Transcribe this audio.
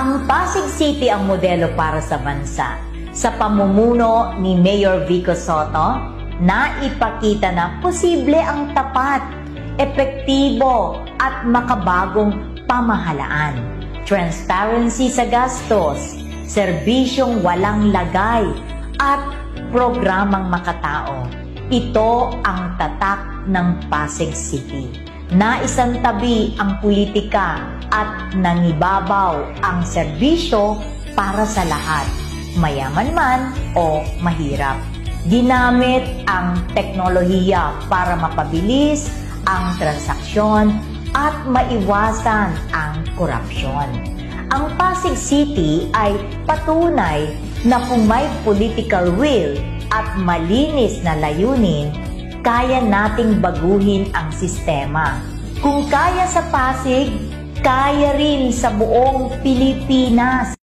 Ang Pasig City ang modelo para sa bansa. Sa pamumuno ni Mayor Vico Sotto, naipakita na posible ang tapat, epektibo at makabagong pamahalaan. Transparency sa gastos, serbisyong walang lagay, at programang makatao. Ito ang tatak ng Pasig City. Naisantabi ang politika at nangibabaw ang serbisyo para sa lahat, mayaman man o mahirap. Ginamit ang teknolohiya para mapabilis ang transaksyon at maiwasan ang korupsyon. Ang Pasig City ay patunay na kung may political will at malinis na layunin, kaya nating baguhin ang sistema. Kung kaya sa Pasig, kaya rin sa buong Pilipinas.